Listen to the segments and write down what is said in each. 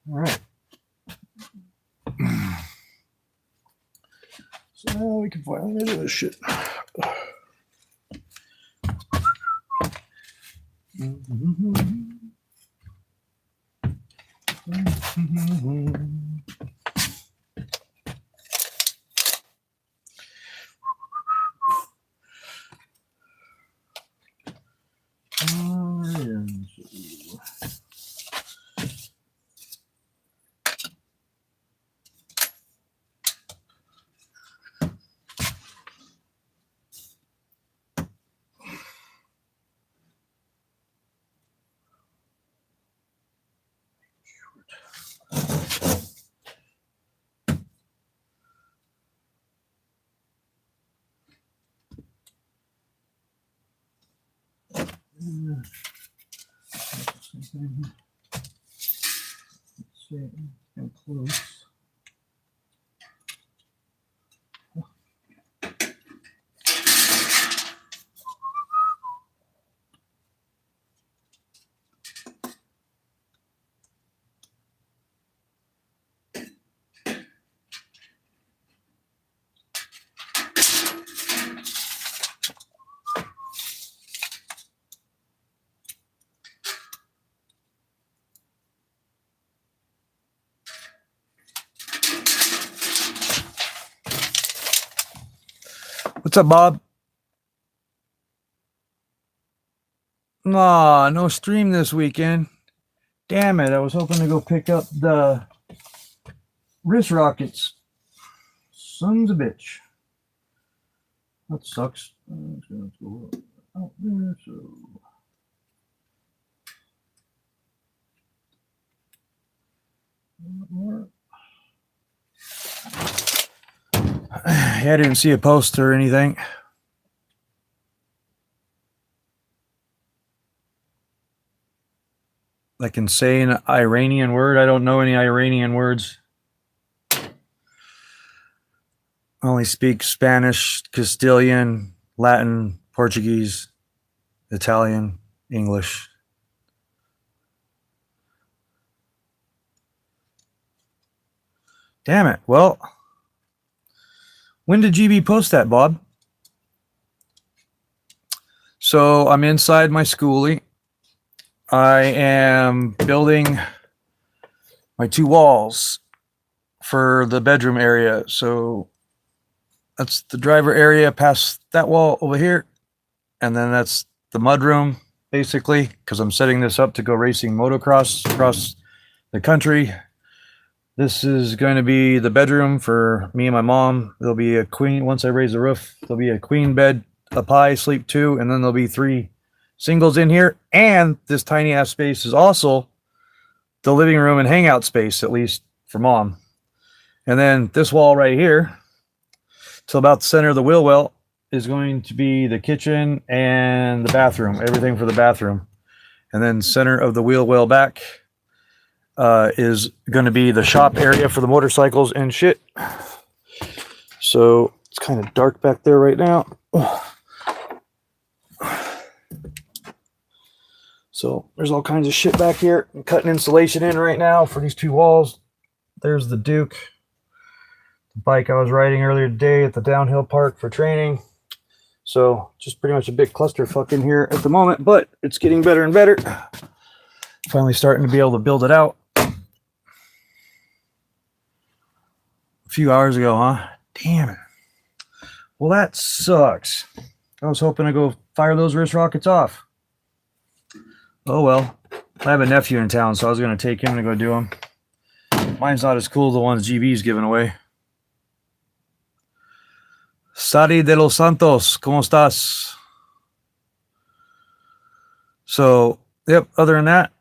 All right. So now we can finally do this shit. Let's see, I'm close. What's up, Bob? Aw, no stream this weekend. Damn it, I was hoping to go pick up the wrist rockets. Sons of a bitch. That sucks. Let's go out there, so... More. Yeah, I didn't see a post or anything. I can say an Iranian word. I don't know any Iranian words. I only speak Spanish, Castilian, Latin, Portuguese, Italian, English. Damn it. Well, when did GB post that, Bob? So I'm inside my schoolie. I am building my 2 walls for the bedroom area. So that's the driver area past that wall over here. And then that's the mudroom, basically, because I'm setting this up to go racing motocross across the country. This is going to be the bedroom for me and my mom. There'll be a queen. Once I raise the roof, there'll be a queen bed, a pie, sleep 2, and then there'll be 3 singles in here. And this tiny ass space is also the living room and hangout space, at least for mom. And then this wall right here, till about the center of the wheel well, is going to be the kitchen and the bathroom, everything for the bathroom. And then center of the wheel well back is going to be the shop area for the motorcycles and shit. So it's kind of dark back there right now. So there's all kinds of shit back here. I'm cutting insulation in right now for these 2 walls. There's the Duke, the bike I was riding earlier today at the downhill park for training. So just pretty much a big clusterfuck in here at the moment, but it's getting better and better. Finally starting to be able to build it out. A few hours ago, huh? Damn it. Well, that sucks. I was hoping to go fire those wrist rockets off. Oh well. I have a nephew in town, so I was going to take him to go do them. Mine's not as cool as the ones GB's giving away. Sari de los Santos, ¿cómo estás? So, yep, other than that,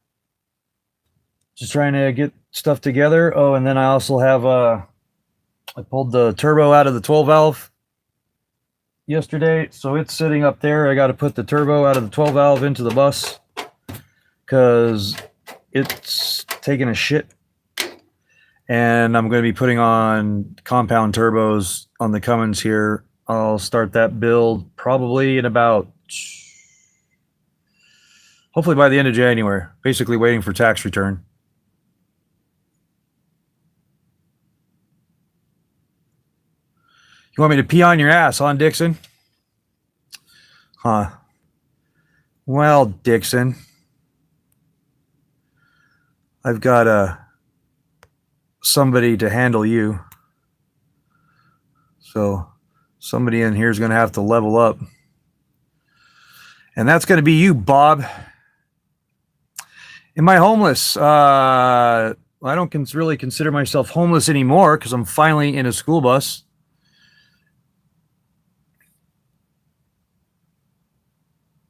just trying to get stuff together. Oh, and then I also have I pulled the turbo out of the 12 valve yesterday, so it's sitting up there. I got to put the turbo out of the 12 valve into the bus because it's taking a shit. And I'm going to be putting on compound turbos on the Cummins here. I'll start that build probably in about, hopefully by the end of January, basically waiting for tax return. You want me to pee on your ass, huh, Dixon? Huh. Well, Dixon, I've got somebody to handle you. So somebody in here is going to have to level up. And that's going to be you, Bob. Am I homeless? I don't really consider myself homeless anymore because I'm finally in a school bus.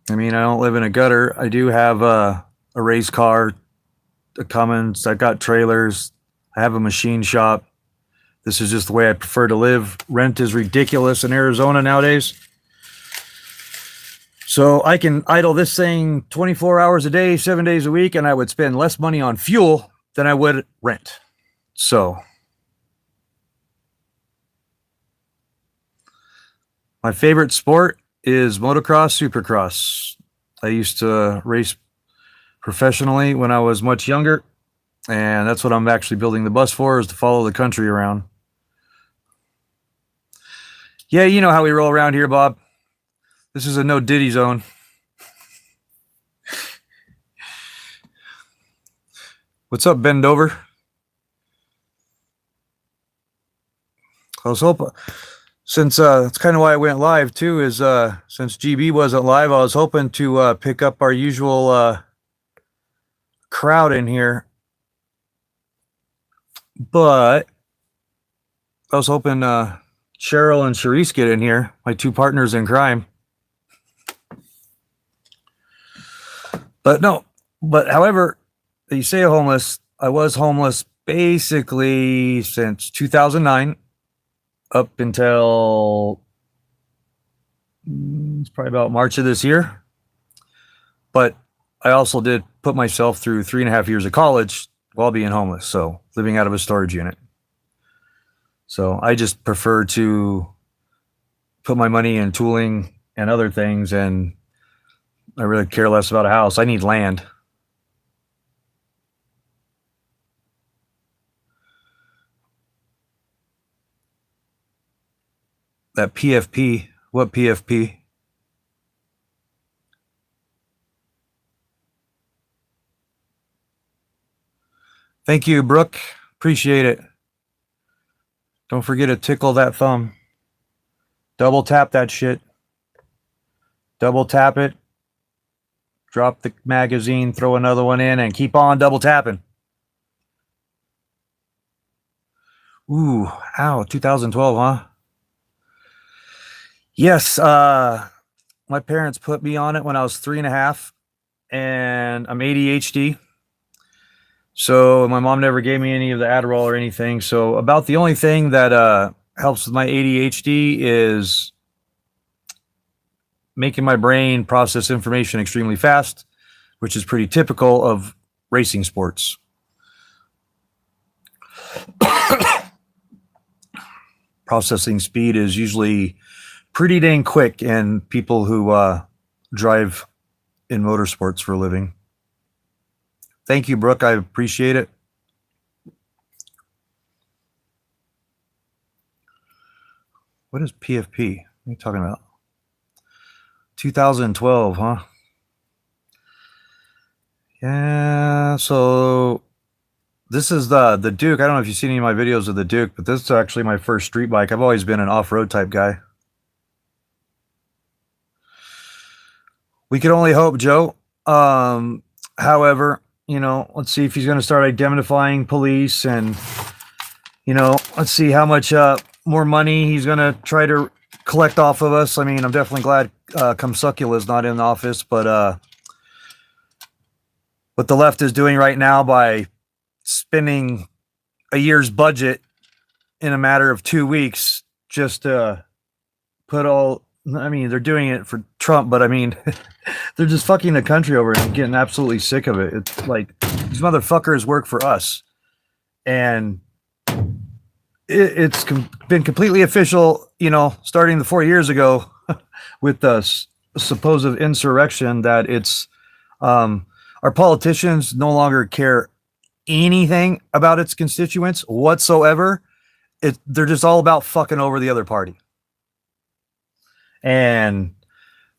I mean, I don't live in a gutter. I do have a race car, a Cummins. I've got trailers. I have a machine shop. This is just the way I prefer to live. Rent is ridiculous in Arizona nowadays. So I can idle this thing 24 hours a day, 7 days a week, and I would spend less money on fuel than I would rent. So my favorite sport is motocross, supercross. I used to race professionally when I was much younger, and that's what I'm actually building the bus for, is to follow the country around. Yeah, you know how we roll around here, Bob. This is a no Diddy zone. What's up, Bend Over? I was hoping, since that's kind of why I went live too, is since GB wasn't live, I was hoping to pick up our usual crowd in here. But I was hoping Cheryl and Charisse get in here, my two partners in crime. But no, but however, you say homeless, I was homeless basically since 2009 up until it's probably about March of this year. But I also did put myself through 3.5 years of college while being homeless, so living out of a storage unit. So I just prefer to put my money in tooling and other things, and I really care less about a house. I need land. That PFP, what PFP? Thank you, Brooke. Appreciate it. Don't forget to tickle that thumb. Double tap that shit. Double tap it. Drop the magazine, throw another one in, and keep on double tapping. Ooh, ow, 2012, huh? Yes, my parents put me on it when I was 3.5, and I'm ADHD. So my mom never gave me any of the Adderall or anything. So about the only thing that helps with my ADHD is making my brain process information extremely fast, which is pretty typical of racing sports. Processing speed is usually pretty dang quick in people who drive in motorsports for a living. Thank you, Brooke. I appreciate it. What is PFP? What are you talking about? 2012, huh? Yeah, so This is the Duke. I don't know if you've seen any of my videos of the Duke, but this is actually my first street bike. I've always been an off-road type guy. We could only hope, Joe. However, you know, let's see if he's going to start identifying police, and you know, let's see how much more money he's going to try to collect off of us. I mean, I'm definitely glad Cumsucula is not in office, but what the left is doing right now by spending a year's budget in a matter of 2 weeks just to put all, I mean, they're doing it for Trump, but I mean, they're just fucking the country over and getting absolutely sick of it. It's like these motherfuckers work for us, and it's been completely official, you know, starting the 4 years ago with the supposed insurrection, that it's our politicians no longer care anything about its constituents whatsoever. They're just all about fucking over the other party, and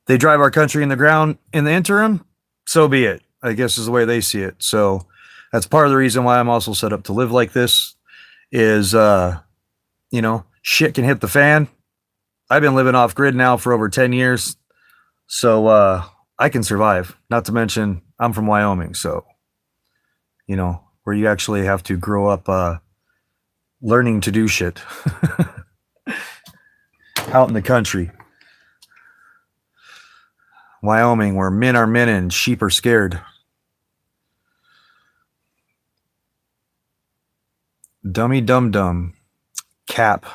they drive our country in the ground in the interim. So be it, I guess, is the way they see it. So that's part of the reason why I'm also set up to live like this is, you know, shit can hit the fan. I've been living off grid now for over 10 years. So I can survive. Not to mention I'm from Wyoming. So, you know, where you actually have to grow up learning to do shit out in the country. Wyoming, where men are men and sheep are scared. Dummy dum dum. Cap.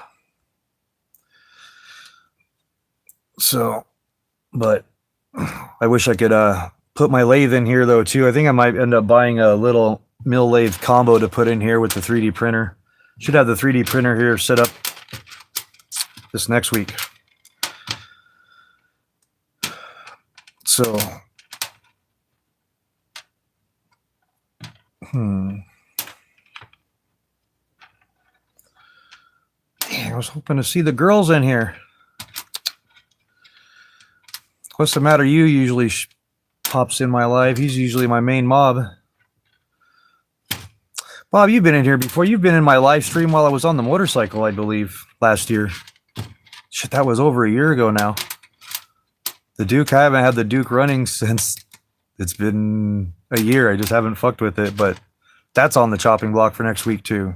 So, but I wish I could put my lathe in here though too. I think I might end up buying a little mill lathe combo to put in here with the 3D printer. Should have the 3D printer here set up this next week. So, Dang, I was hoping to see the girls in here. What's the matter? You usually pops in my life. He's usually my main mob. Bob, you've been in here before. You've been in my live stream while I was on the motorcycle, I believe, last year. Shit, that was over a year ago now. The Duke, I haven't had the Duke running since it's been a year. I just haven't fucked with it, but that's on the chopping block for next week too.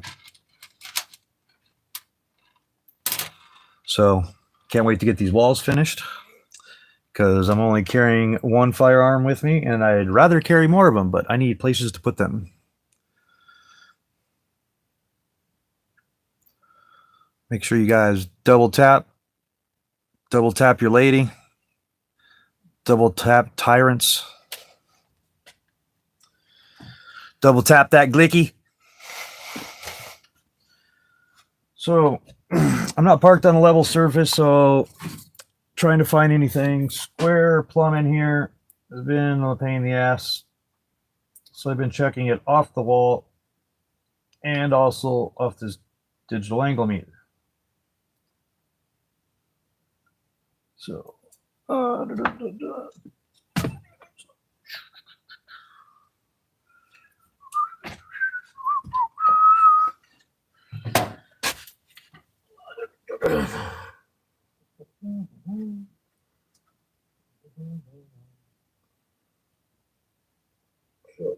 So can't wait to get these walls finished, because I'm only carrying one firearm with me, and I'd rather carry more of them, but I need places to put them. Make sure you guys double tap your lady, double tap tyrants, double tap that glicky. So I'm not parked on a level surface, so trying to find anything square plumb in here has been a pain in the ass. So I've been checking it off the wall and also off this digital angle meter. So So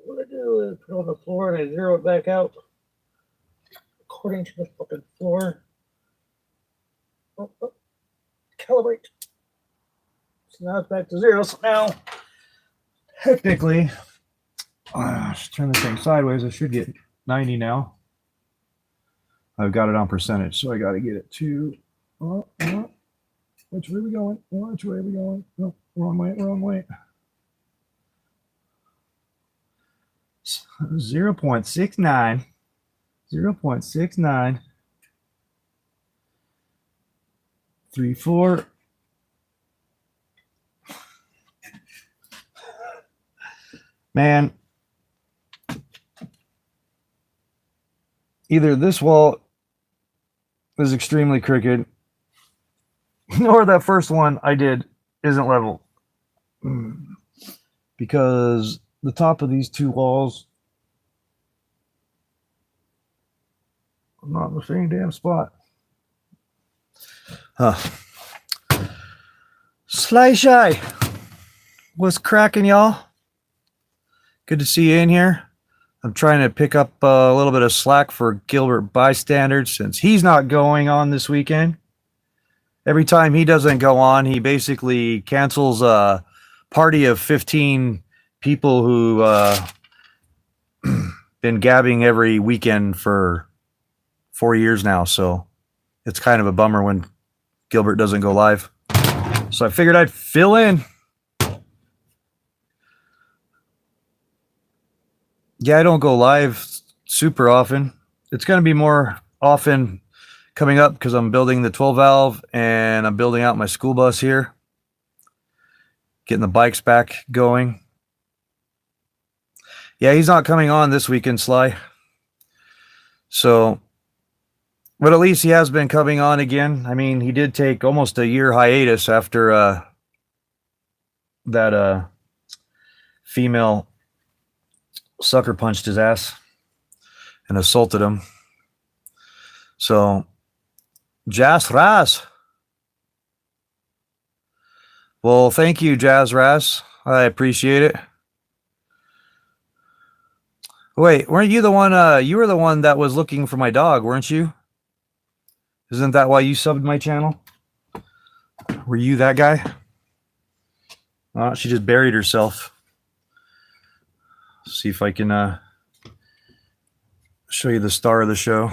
what I do is put it on the floor and I zero it back out according to the fucking floor. Calibrate. So now it's back to zero. So now, technically, just turn this thing sideways. I should get 90 now. I've got it on percentage, so I got to get it to. Which way are we going? Which way are we going? No, wrong way. Wrong way. 0.69. 0.69. 34. Man, either this wall is extremely crooked, or that first one I did isn't level. Because the top of these two walls I'm not in the same damn spot. Huh. Sly Shy. What's cracking, y'all? Good to see you in here. I'm trying to pick up a little bit of slack for Gilbert Bystander since he's not going on this weekend. Every time he doesn't go on, he basically cancels a party of 15 people who been gabbing every weekend for 4 years now. So it's kind of a bummer when Gilbert doesn't go live. So I figured I'd fill in. Yeah, I don't go live super often. It's going to be more often coming up because I'm building the 12 valve and I'm building out my school bus here. Getting the bikes back going. Yeah, he's not coming on this weekend, Sly. So, but at least he has been coming on again. I mean, he did take almost a year hiatus after that female sucker punched his ass and assaulted him. So, Jazz Raz. Well, thank you, Jazz Raz. I appreciate it. Wait, weren't you the one? You were the one that was looking for my dog, weren't you? Isn't that why you subbed my channel? Were you that guy? Oh, she just buried herself. See if I can show you the star of the show.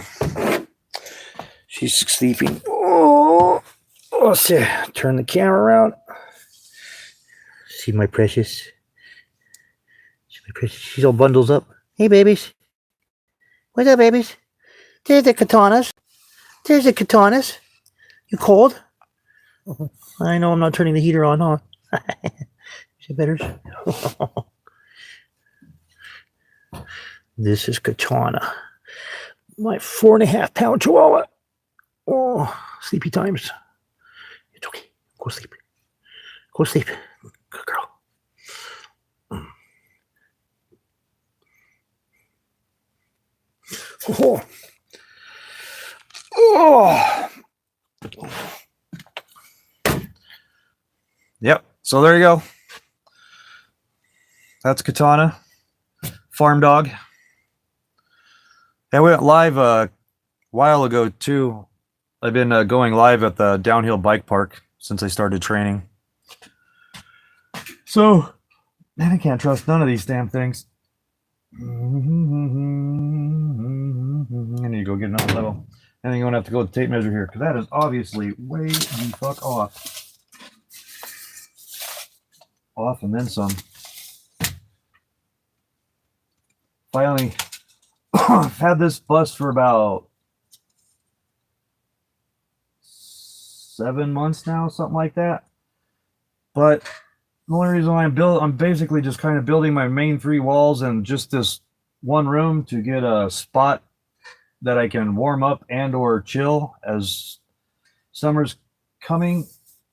She's sleeping. Oh, let's see. Turn the camera around. See my precious. See my precious. She's all bundles up. Hey, babies. What's up, babies? There's the katanas. There's the katanas. You cold? I know I'm not turning the heater on, huh? Is it better? This is Katana. My 4.5-pound chihuahua. Oh, sleepy times. It's okay. Go sleep. Go sleep. Good girl. Oh. Oh. Yep. So there you go. That's Katana. Farm dog. I went live a while ago too. I've been going live at the downhill bike park since I started training. So, man, I can't trust none of these damn things. I need to go get another level. And then you're going to have to go with the tape measure here because that is obviously way the fuck off. Off and then some. Finally, I've had this bus for about 7 months now, something like that. But the only reason why I'm basically just kind of building my main 3 walls and just this one room to get a spot that I can warm up and or chill as summer's coming,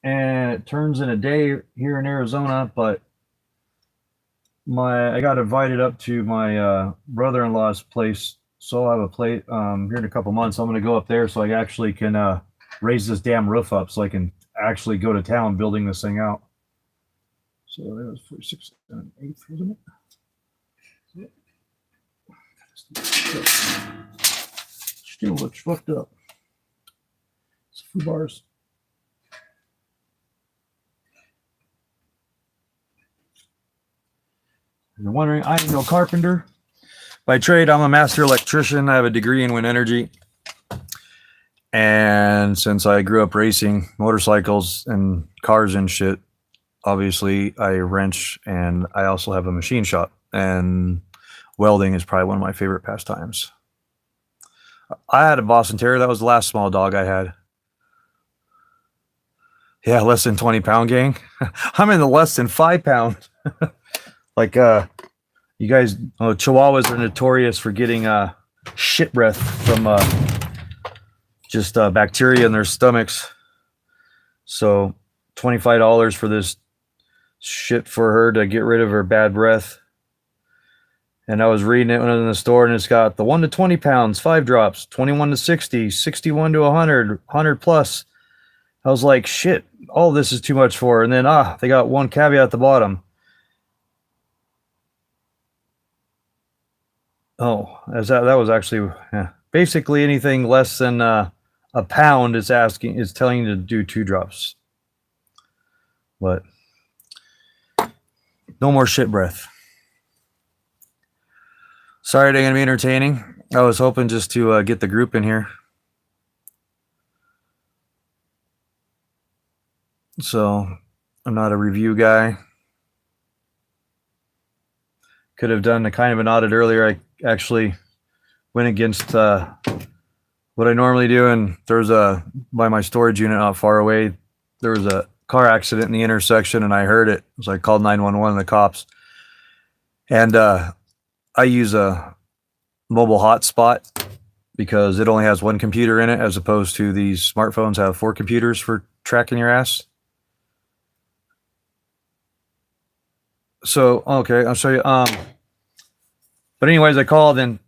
and it turns in a day here in Arizona. But I got invited up to my brother-in-law's place, so I'll have a place here in a couple months. I'm going to go up there so I actually can raise this damn roof up so I can actually go to town building this thing out. So that was 46 1/8, wasn't it? Still looks fucked up. It's a few bars. If you're wondering, I am no carpenter. By trade, I'm a master electrician. I have a degree in wind energy. And since I grew up racing motorcycles and cars and shit, obviously I wrench, and I also have a machine shop. And welding is probably one of my favorite pastimes. I had a Boston Terrier. That was the last small dog I had. Yeah, less than 20-pound gang. I'm in the less than 5-pound. Like, you guys, Chihuahuas are notorious for getting shit breath from just bacteria in their stomachs. So $25 for this shit for her to get rid of her bad breath. And I was reading it when I was in the store, and it's got the 1 to 20 pounds, 5 drops, 21 to 60, 61 to 100, 100 plus. I was like, shit, all this is too much for her. And then, they got one caveat at the bottom. Oh, that was actually, basically anything less than a pound is telling you to do 2 drops. But no more shit breath. Sorry it ain't gonna be entertaining. I was hoping just to get the group in here. So I'm not a review guy. Could have done a kind of an audit earlier. I actually went against what I normally do, and there's by my storage unit not far away, there was a car accident in the intersection, and I heard it. So I called 911 and the cops. And I use a mobile hotspot because it only has one computer in it, as opposed to these smartphones have 4 computers for tracking your ass. So, okay, I'll show you. But anyways, I called and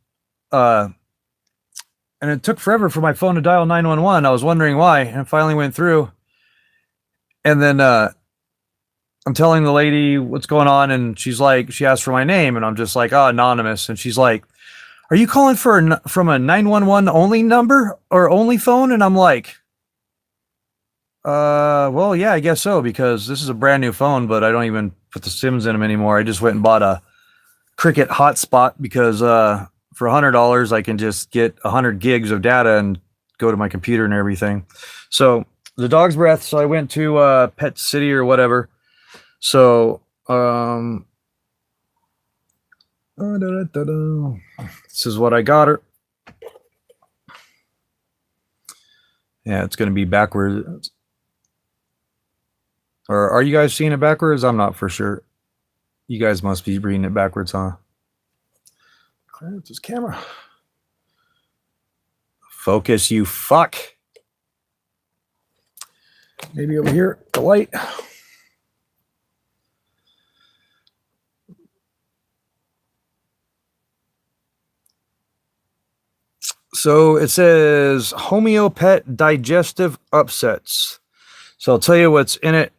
it took forever for my phone to dial 911. I was wondering why, and it finally went through. And then I'm telling the lady what's going on, and she's like, she asked for my name, and I'm just like, anonymous. And she's like, are you calling from a 911 only number or only phone? And I'm like, well, yeah, I guess so, because this is a brand new phone, but I don't even put the SIMs in them anymore. I just went and bought a Cricket hotspot because for $100 I can just get 100 gigs of data and go to my computer and everything. So the dog's breath. So I went to Pet City or whatever. So this is what I got her. Yeah, it's going to be backwards. Or are you guys seeing it backwards? I'm not for sure. You guys must be reading it backwards, huh? Clear this camera. Focus, you fuck. Maybe over here, the light. So it says Homeopet Digestive Upsets. So I'll tell you what's in it.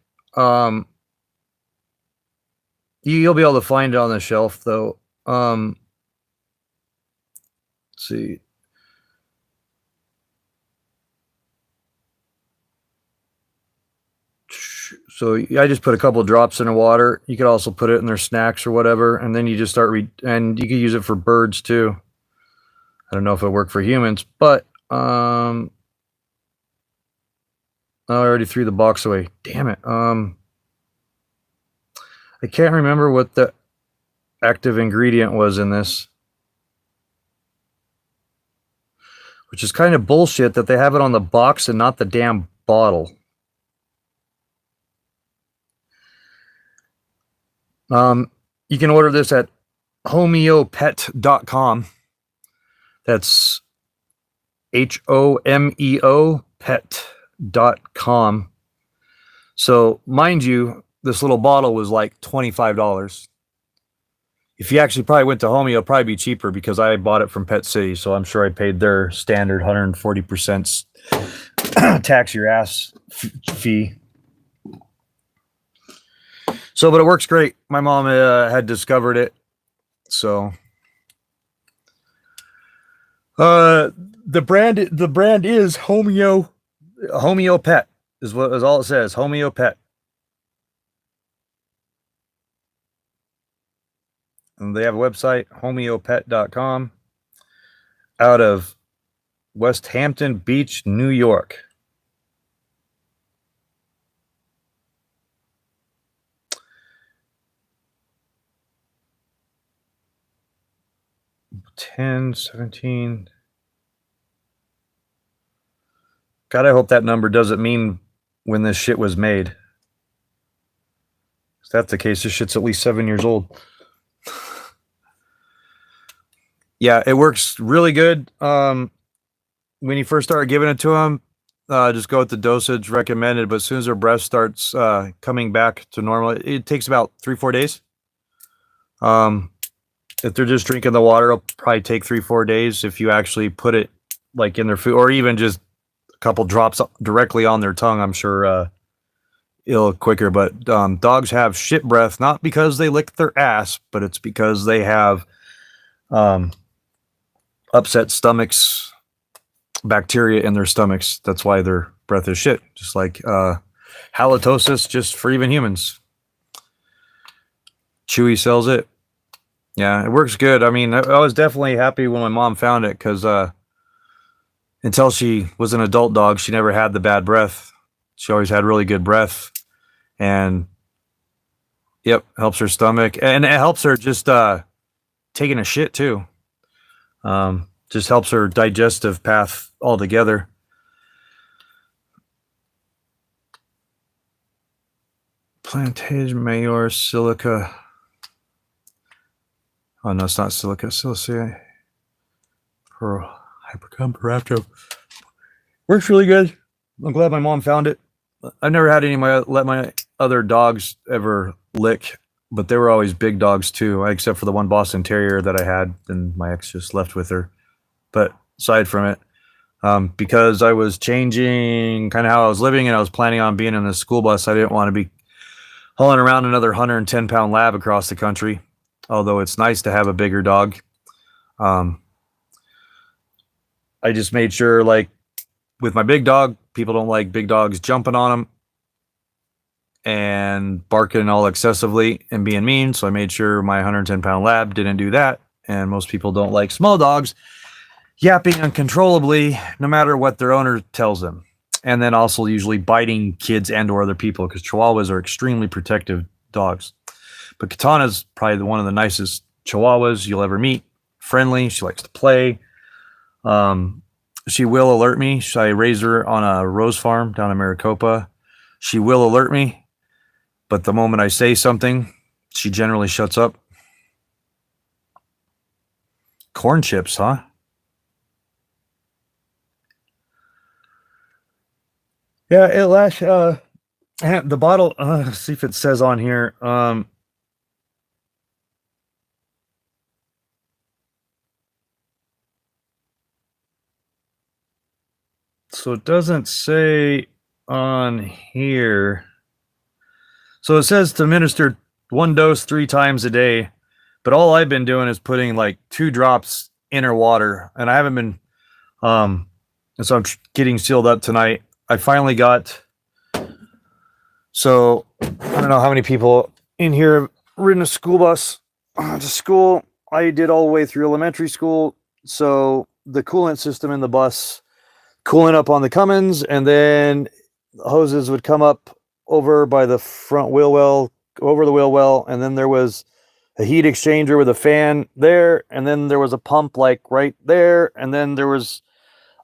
You'll be able to find it on the shelf, though. Let's see. So I just put a couple of drops in the water. You could also put it in their snacks or whatever, and then you just start and you could use it for birds too. I don't know if it worked for humans, but I already threw the box away. Damn it. I can't remember what the active ingredient was in this, which is kind of bullshit that they have it on the box and not the damn bottle. You can order this at homeopet.com. That's HOMEO pet.com. So mind you, this little bottle was like $25. If you actually probably went to Home, it'll probably be cheaper because I bought it from Pet City. So I'm sure I paid their standard 140% tax your ass fee. So, but it works great. My mom had discovered it. So, the brand is Homeopet is all it says. Homeopet. And they have a website, homeopet.com, out of West Hampton Beach, New York. $10.17. God, I hope that number doesn't mean when this shit was made. If that's the case, this shit's at least 7 years old. Yeah, it works really good. When you first start giving it to them, just go with the dosage recommended. But as soon as their breath starts coming back to normal, it takes about 3-4 days. if they're just drinking the water, it'll probably take 3-4 days. If you actually put it like in their food, or even just a couple drops directly on their tongue, I'm sure it'll quicker. But dogs have shit breath, not because they lick their ass, but it's because they have upset stomachs, bacteria in their stomachs. That's why their breath is shit. Just like halitosis, just for even humans. Chewy sells it. Yeah, it works good. I mean, I was definitely happy when my mom found it because until she was an adult dog, she never had the bad breath. She always had really good breath. And, yep, helps her stomach. And it helps her just taking a shit, too. Just helps her digestive path altogether. Plantage Mayor Silica. Oh, no, it's not Silica. Silica. Pearl. Hypercom Parapto. Works really good. I'm glad my mom found it. I've never had any let my other dogs ever lick, but they were always big dogs too, except for the one Boston Terrier that I had, and my ex just left with her. But aside from it, because I was changing kind of how I was living and I was planning on being in a school bus, I didn't want to be hauling around another 110-pound lab across the country, although it's nice to have a bigger dog. I just made sure, like, with my big dog, people don't like big dogs jumping on them and barking all excessively and being mean. So I made sure my 110-pound lab didn't do that. And most people don't like small dogs yapping uncontrollably, no matter what their owner tells them. And then also usually biting kids and or other people, because Chihuahuas are extremely protective dogs. But Katana's probably one of the nicest Chihuahuas you'll ever meet. Friendly. She likes to play. She will alert me. I raise her on a rose farm down in Maricopa. She will alert me, but the moment I say something, she generally shuts up. Corn chips, huh? Yeah, it lasts. The bottle. Let's see if it says on here. So it doesn't say on here. So it says to administer 1 dose 3 times a day, but all I've been doing is putting like 2 drops in her water, and I haven't been. And so I'm getting sealed up tonight. I finally got. So I don't know how many people in here have ridden a school bus to school. I did all the way through elementary school, so the coolant system in the bus cooling up on the Cummins, and then hoses would come up over by the front wheel well, over the wheel well, and then there was a heat exchanger with a fan there, and then there was a pump like right there, and then there was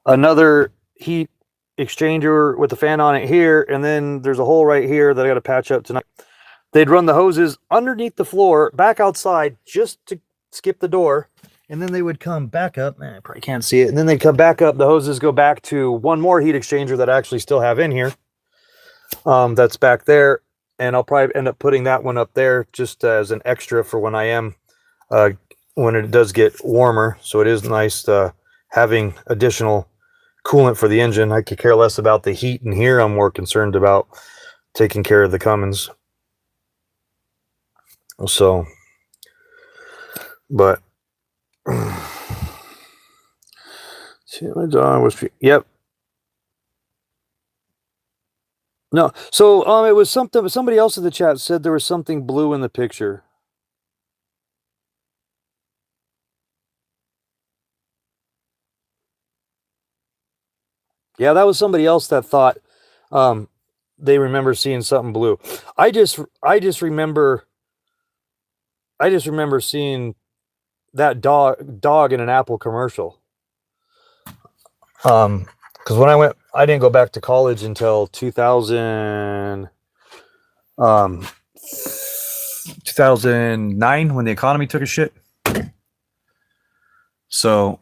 another heat exchanger with a fan on it here, and then there's a hole right here that I got to patch up tonight. They'd run the hoses underneath the floor, back outside, just to skip the door. And then they would come back up. I probably can't see it. And then they'd come back up. The hoses go back to one more heat exchanger that I actually still have in here. That's back there. And I'll probably end up putting that one up there just as an extra for when I am, when it does get warmer. So it is nice having additional coolant for the engine. I could care less about the heat in here. I'm more concerned about taking care of the Cummins. So, but. Yep. No. So it was something. Somebody else in the chat said there was something blue in the picture. Yeah, that was somebody else that thought they remember seeing something blue. I just remember seeing that dog in an Apple commercial. Because when I didn't go back to college until 2009 when the economy took a shit. So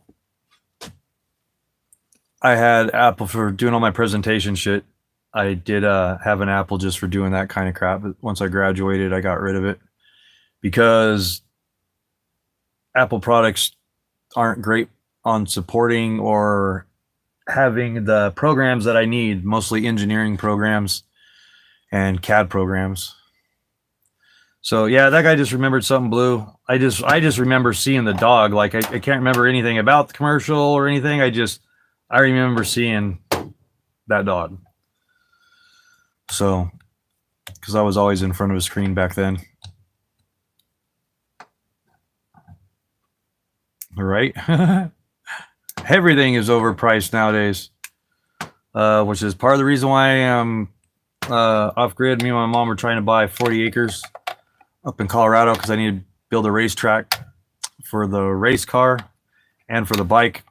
I had Apple for doing all my presentation shit. I did have an Apple just for doing that kind of crap. But once I graduated, I got rid of it because Apple products aren't great on supporting or having the programs that I need, mostly engineering programs and CAD programs. So yeah, that guy just remembered something blue. I just remember seeing the dog. Like I can't remember anything about the commercial or anything. I remember seeing that dog. So because I was always in front of a screen back then. Right? Everything is overpriced nowadays, which is part of the reason why I am off grid. Me and my mom were trying to buy 40 acres up in Colorado because I need to build a racetrack for the race car and for the bike.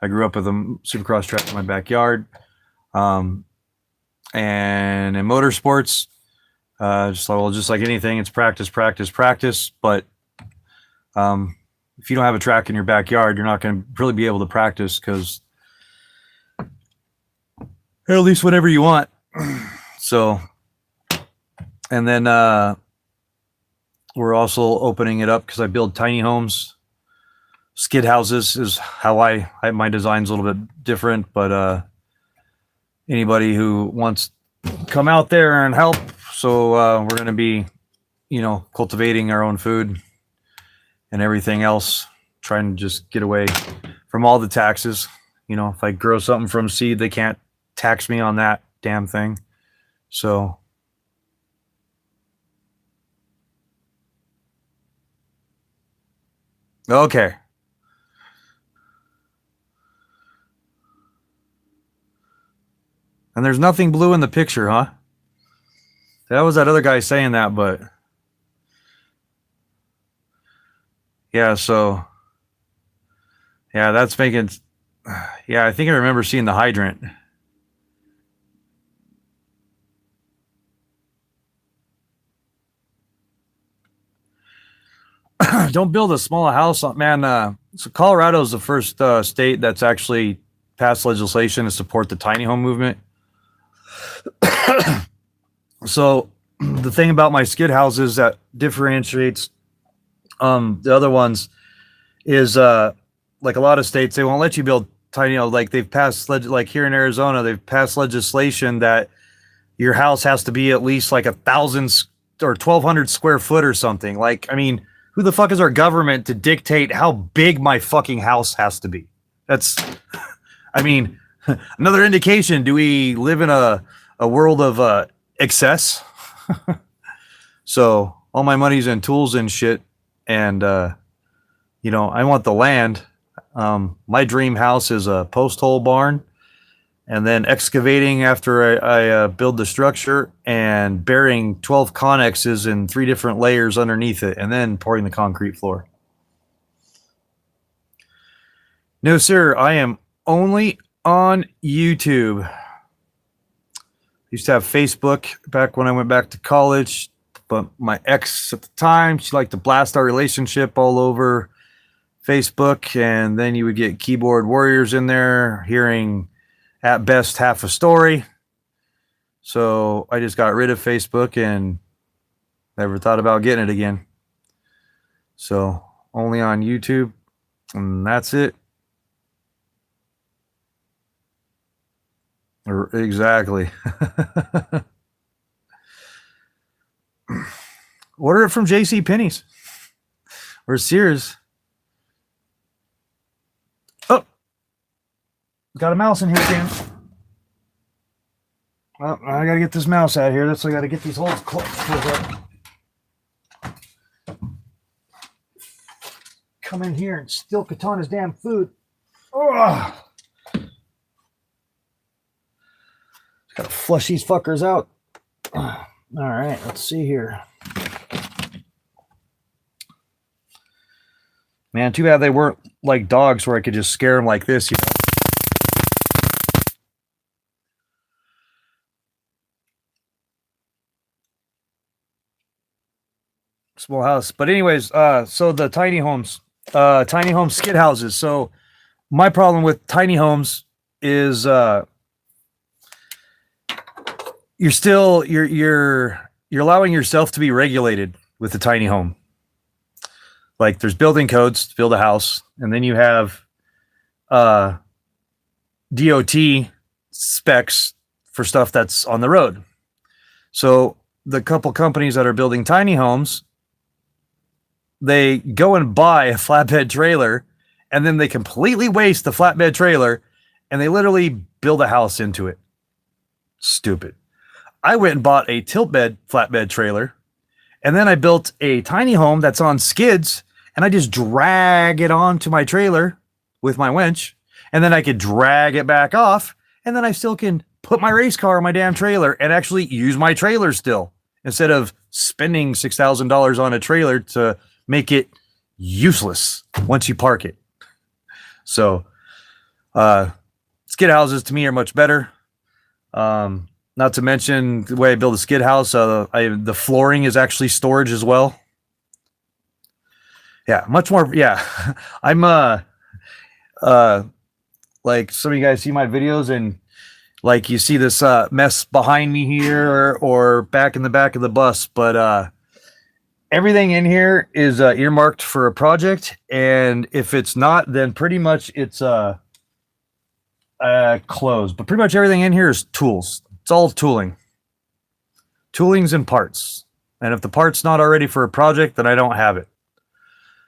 I grew up with a supercross track in my backyard. And in motorsports, just like anything, it's practice, practice, practice. But if you don't have a track in your backyard, you're not going to really be able to practice because at least whenever you want. So, and then we're also opening it up because I build tiny homes. Skid houses is how my design's a little bit different, but anybody who wants to come out there and help. So we're going to be, cultivating our own food and everything else, trying to just get away from all the taxes. If I grow something from seed, they can't tax me on that damn thing. So okay. And there's nothing blue in the picture, huh? That was that other guy saying that, but yeah, so yeah, that's making, yeah, I think I remember seeing the hydrant. Don't build a small house, man. So Colorado is the first state that's actually passed legislation to support the tiny home movement. So the thing about my skid houses that differentiates the other ones is like a lot of states, they won't let you build tiny, like they've passed like here in Arizona, they've passed legislation that your house has to be at least like 1,000 or 1,200 square foot or something. Like, I mean, who the fuck is our government to dictate how big my fucking house has to be? That's, I mean, another indication. Do we live in a world of excess? So all my money's in tools and shit. And, I want the land. My dream house is a post hole barn, and then excavating after I build the structure and burying 12 connexes in 3 different layers underneath it, and then pouring the concrete floor. No, sir, I am only on YouTube. I used to have Facebook back when I went back to college, but my ex at the time, she liked to blast our relationship all over Facebook, and then you would get keyboard warriors in there hearing at best half a story. So I just got rid of Facebook and never thought about getting it again. So only on YouTube, and that's it. Exactly. Order it from J.C. Penney's or Sears. Oh, got a mouse in here, Ken. Well, I gotta get this mouse out here. That's why I gotta get these holes closed up. Come in here and steal Katana's damn food. Ugh. Gotta flush these fuckers out. All right, let's see here. Man, too bad they weren't like dogs where I could just scare them like this, you know. Small house. But anyways, so the tiny homes skid houses. So my problem with tiny homes is you're allowing yourself to be regulated with the tiny home. Like there's building codes to build a house, and then you have DOT specs for stuff that's on the road. So the couple companies that are building tiny homes, they go and buy a flatbed trailer, and then they completely waste the flatbed trailer, and they literally build a house into it. Stupid. I went and bought a tilt bed flatbed trailer, and then I built a tiny home that's on skids, and I just drag it onto my trailer with my winch, and then I could drag it back off, and then I still can put my race car on my damn trailer and actually use my trailer still, instead of spending $6,000 on a trailer to make it useless once you park it. So skid houses to me are much better. Not to mention the way I build a skid house, the flooring is actually storage as well. Yeah, much more. Yeah, I'm like some of you guys see my videos, and like you see this mess behind me here or back in the back of the bus, but everything in here is earmarked for a project, and if it's not, then pretty much it's closed. But pretty much everything in here is tools. It's all toolings and parts, and if the part's not already for a project, then I don't have it.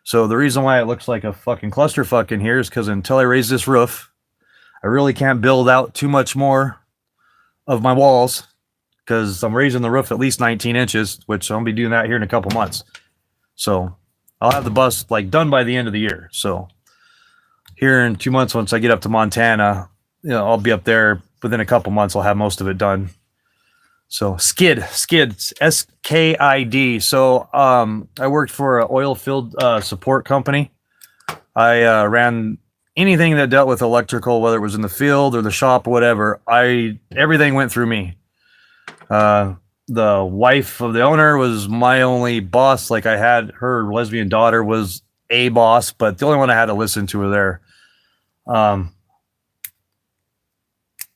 So the reason why it looks like a fucking clusterfuck in here is because until I raise this roof, I really can't build out too much more of my walls, because I'm raising the roof at least 19 inches, which I'll be doing that here in a couple months. So I'll have the bus like done by the end of the year. So here in 2 months, once I get up to Montana, I'll be up there within a couple months. I'll have most of it done. So skid, SKID. So I worked for an oil field support company. I ran anything that dealt with electrical, whether it was in the field or the shop or whatever. Everything went through me. The wife of the owner was my only boss. Like I had her lesbian daughter was a boss, but the only one I had to listen to her there.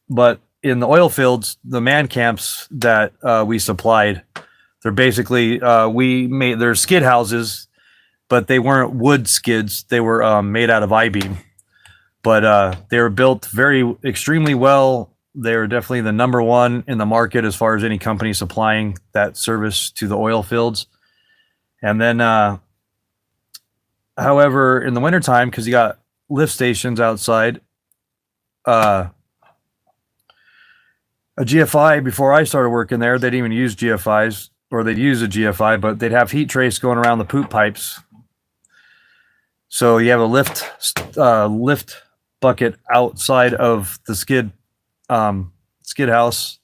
But in the oil fields, the man camps that we supplied, they're basically they're skid houses, but they weren't wood skids. They were made out of I-beam, but they were built extremely well. They were definitely the number one in the market as far as any company supplying that service to the oil fields. And then, however, in the wintertime, because you got lift stations outside, a GFI, before I started working there, they didn't even use GFIs, or they'd use a GFI, but they'd have heat trace going around the poop pipes. So you have a lift bucket outside of the skid house,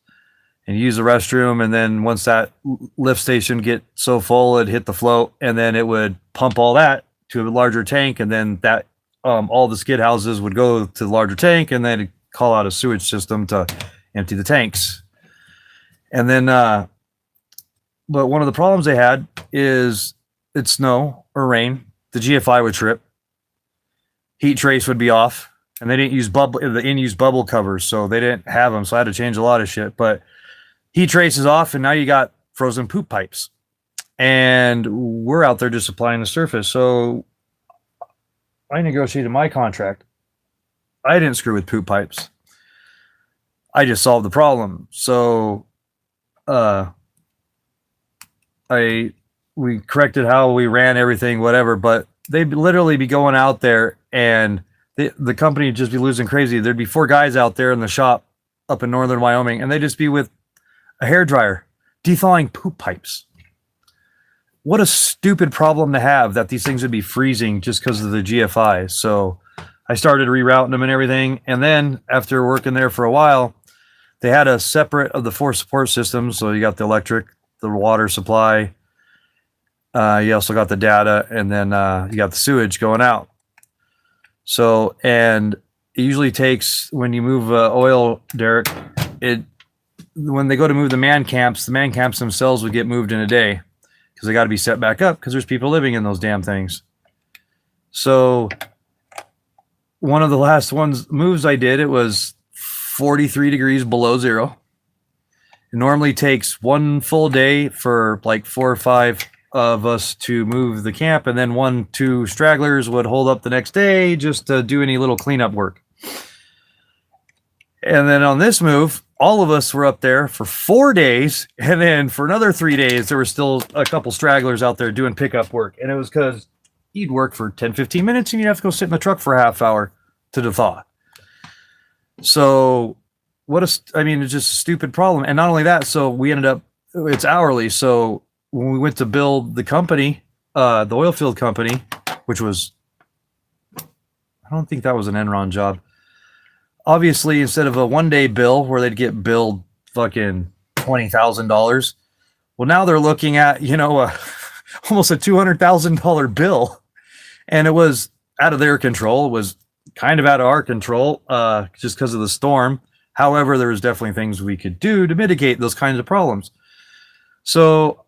and you use the restroom, and then once that lift station get so full, it'd hit the float, and then it would pump all that to a larger tank, and then that all the skid houses would go to the larger tank, and then call out a sewage system to empty the tanks. And then but one of the problems they had is it's snow or rain, the GFI would trip, heat trace would be off, and they didn't use the in-use bubble covers, so they didn't have them, so I had to change a lot of shit. But heat trace is off, and now you got frozen poop pipes, and we're out there just supplying the surface. So I negotiated my contract. I didn't screw with poop pipes. I just solved the problem. So we corrected how we ran everything, whatever, but they'd literally be going out there, and the company would just be losing crazy. There'd be 4 guys out there in the shop up in northern Wyoming, and they'd just be with a hairdryer de-thawing poop pipes. What a stupid problem to have, that these things would be freezing just because of the GFI. So I started rerouting them and everything. And then after working there for a while, they had a separate of the 4 support systems. So you got the electric, the water supply, you also got the data, and then you got the sewage going out. So, and it usually takes, when you move oil derrick, when they go to move the man camps themselves would get moved in a day, because they got to be set back up, because there's people living in those damn things. So one of the last moves I did, it was 43 degrees below zero. It normally takes 1 full day for like 4 or 5 of us to move the camp, and then 1-2 stragglers would hold up the next day just to do any little cleanup work. And then on this move, all of us were up there for 4 days, and then for another 3 days, there were still a couple stragglers out there doing pickup work. And it was because you'd work for 10-15 minutes, and you'd have to go sit in the truck for a half hour to thaw. So it's just a stupid problem. And not only that, so we ended up, it's hourly. So when we went to build the company, the oil field company, which was, I don't think that was an Enron job. Obviously, instead of a 1-day bill where they'd get billed fucking $20,000, well, now they're looking at, almost a $200,000 bill. And it was out of their control. It was kind of out of our control, just because of the storm. However, there was definitely things we could do to mitigate those kinds of problems. So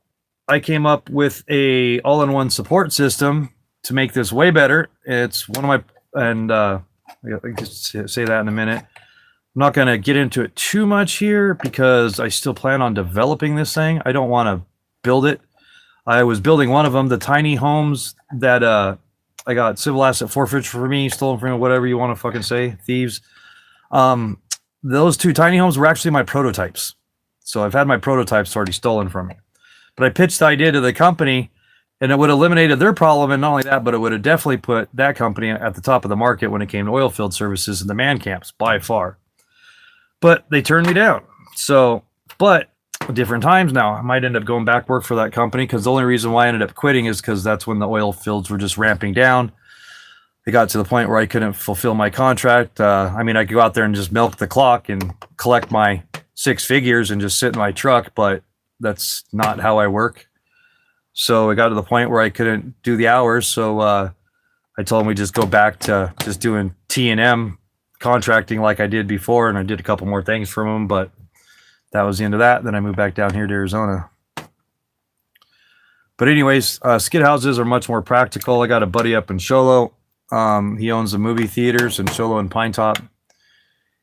I came up with a all-in-one support system to make this way better. It's one of my, and I can say that in a minute. I'm not going to get into it too much here because I still plan on developing this thing. I don't want to build it. I was building one of them, the tiny homes that I got civil asset forfeiture for me, stolen from me, whatever you want to fucking say, thieves. Those 2 tiny homes were actually my prototypes. So I've had my prototypes already stolen from me. But I pitched the idea to the company, and it would have eliminated their problem. And not only that, but it would have definitely put that company at the top of the market when it came to oil field services and the man camps by far. But they turned me down. So, but different times now, I might end up going back work for that company, because the only reason why I ended up quitting is because that's when the oil fields were just ramping down. It got to the point where I couldn't fulfill my contract. I could go out there and just milk the clock and collect my 6 figures and just sit in my truck, but that's not how I work. So it got to the point where I couldn't do the hours. So I told him we just go back to just doing T&M contracting like I did before. And I did a couple more things from him, but that was the end of that. Then I moved back down here to Arizona. But anyways, skid houses are much more practical. I got a buddy up in Sholo. He owns the movie theaters in Sholo and Pine Top.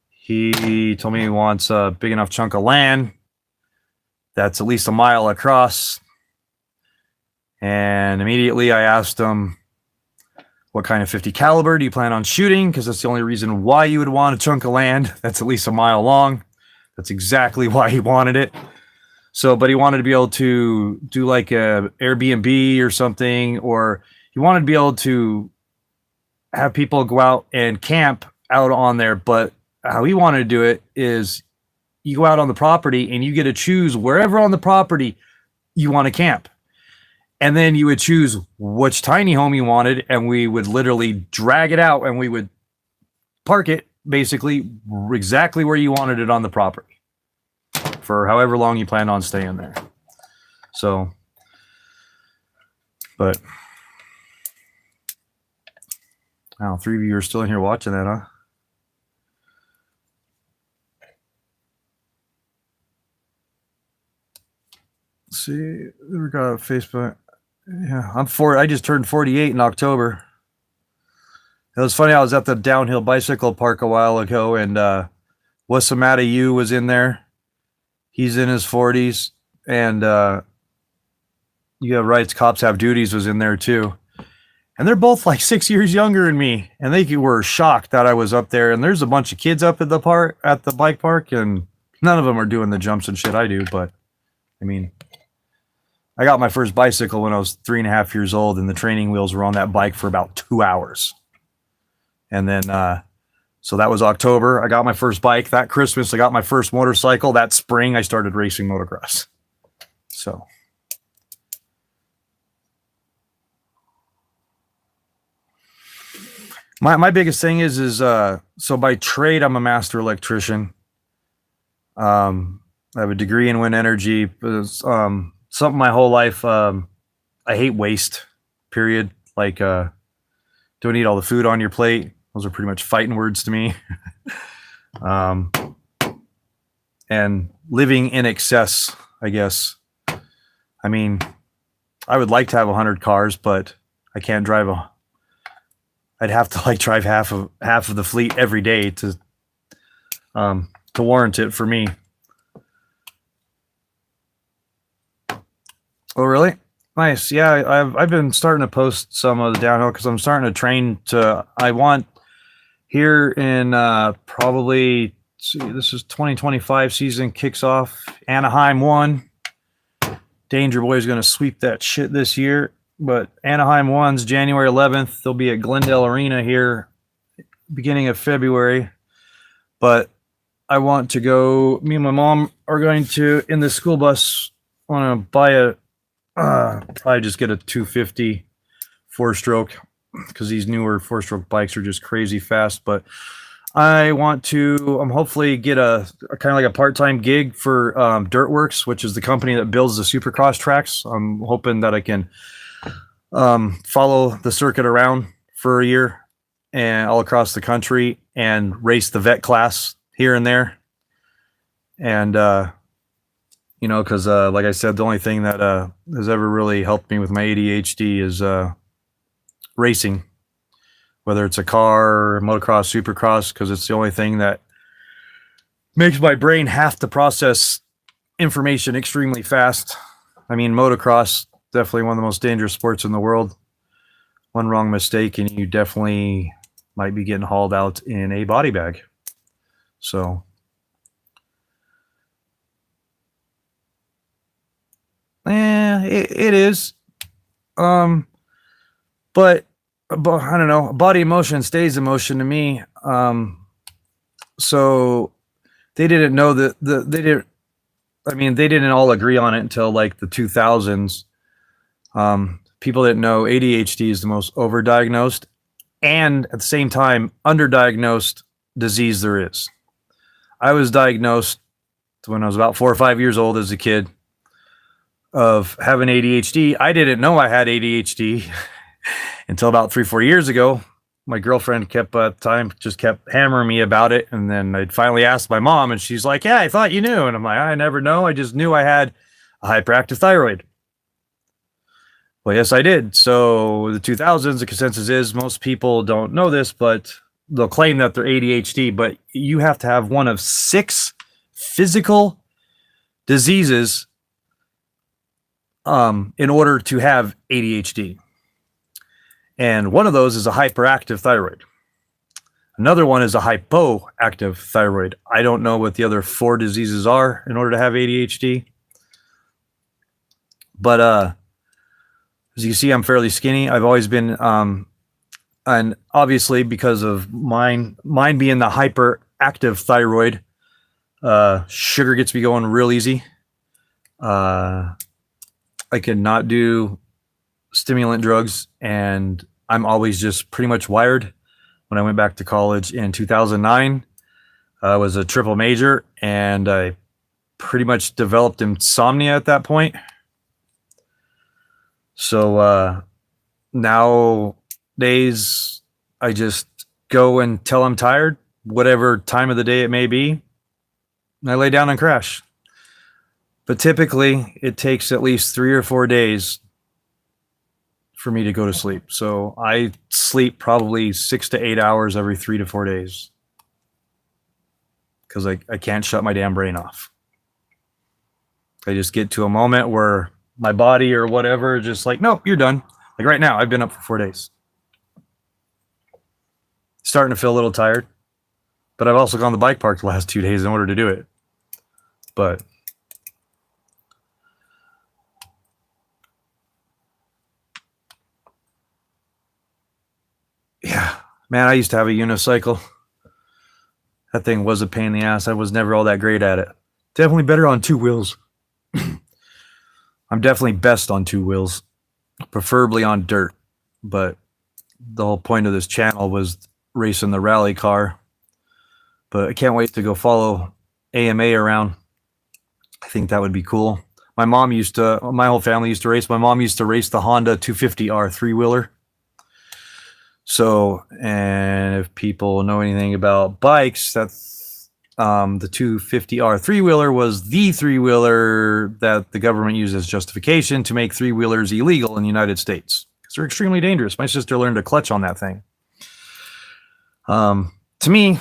He told me he wants a big enough chunk of land that's at least a mile across. And immediately I asked him, what kind of 50 caliber do you plan on shooting? Because that's the only reason why you would want a chunk of land that's at least a mile long. That's exactly why he wanted it. So, but he wanted to be able to do like a Airbnb or something, or he wanted to be able to have people go out and camp out on there. But how he wanted to do it is you go out on the property and you get to choose wherever on the property you want to camp. And then you would choose which tiny home you wanted, and we would literally drag it out and we would park it basically exactly where you wanted it on the property for however long you plan on staying there. So, but wow, 3 of you are still in here watching that, huh? Let's see, we got Facebook. Yeah, I just turned 48 in October. It was funny. I was at the downhill bicycle park a while ago, and Wasamata Yu was in there. He's in his 40s, and You Have Rights, Cops Have Duties was in there too. And they're both like 6 years younger than me, and they were shocked that I was up there. And there's a bunch of kids up at the bike park, and none of them are doing the jumps and shit I do. But I mean, I got my first bicycle when I was 3.5 years old, and the training wheels were on that bike for about 2 hours. And then, so that was October. I got my first bike. That Christmas, I got my first motorcycle. That spring, I started racing motocross. So. My biggest thing is so by trade, I'm a master electrician. I have a degree in wind energy. But something my whole life. I hate waste, period. Like, don't eat all the food on your plate. Those are pretty much fighting words to me. And living in excess, I guess. I mean, I would like to have 100 cars, but I can't drive I'd have to like drive half of the fleet every day to warrant it for me. Oh, really? Nice. Yeah, I've been starting to post some of the downhill because I'm starting to train to. I want here in probably, let's see, this is 2025 season kicks off. Anaheim won. Danger Boy is going to sweep that shit this year. But Anaheim one's January 11th. They'll be at Glendale Arena here beginning of February. But I want to go. Me and my mom are going to, in the school bus, want to buy a, probably just get a 250 4-stroke because these newer 4-stroke bikes are just crazy fast. But I want to hopefully get a kind of like a part-time gig for Dirtworks, which is the company that builds the Supercross tracks. I'm hoping that I can follow the circuit around for a year and all across the country and race the vet class here and there. And because like I said, the only thing that has ever really helped me with my ADHD is racing, whether it's a car, motocross, supercross, because it's the only thing that makes my brain have to process information extremely fast. I mean, motocross, definitely one of the most dangerous sports in the world. One wrong mistake and you definitely might be getting hauled out in a body bag. So it is. But I don't know. Body emotion stays emotion to me. So they didn't know that they didn't. I mean, they didn't all agree on it until like the 2000s. People didn't know ADHD is the most overdiagnosed and at the same time underdiagnosed disease there is. I was diagnosed when I was about 4 or 5 years old as a kid of having ADHD. I didn't know I had ADHD until about 3 or 4 years ago. My girlfriend kept hammering me about it. And then I'd finally asked my mom and she's like, yeah, I thought you knew. And I'm like, I never know. I just knew I had a hyperactive thyroid. Well, yes, I did. So the 2000s, the consensus is most people don't know this, but they'll claim that they're ADHD, but you have to have one of 6 physical diseases in order to have ADHD. And one of those is a hyperactive thyroid. Another one is a hypoactive thyroid. I don't know what the other 4 diseases are in order to have ADHD. But as you see, I'm fairly skinny. I've always been, and obviously because of mine being the hyperactive thyroid, sugar gets me going real easy. I could not do stimulant drugs, and I'm always just pretty much wired. When I went back to college in 2009, I was a triple major, and I pretty much developed insomnia at that point. So nowadays, I just go until I'm tired, whatever time of the day it may be, and I lay down and crash. But typically, it takes at least 3 or 4 days for me to go to sleep. So I sleep probably 6 to 8 hours every 3 to 4 days because I can't shut my damn brain off. I just get to a moment where my body or whatever just like, nope, you're done. Like right now, I've been up for 4 days. Starting to feel a little tired, but I've also gone to the bike park the last 2 days in order to do it. But yeah, man, I used to have a unicycle. That thing was a pain in the ass. I was never all that great at it. Definitely better on 2 wheels. I'm definitely best on 2 wheels, preferably on dirt. But the whole point of this channel was racing the rally car. But I can't wait to go follow AMA around. I think that would be cool. My whole family used to race. My mom used to race the Honda 250R 3-wheeler. So, and if people know anything about bikes, that's the 250R 3-wheeler was the 3-wheeler that the government used as justification to make 3-wheelers illegal in the United States because they're extremely dangerous. My sister learned to clutch on that thing. To me,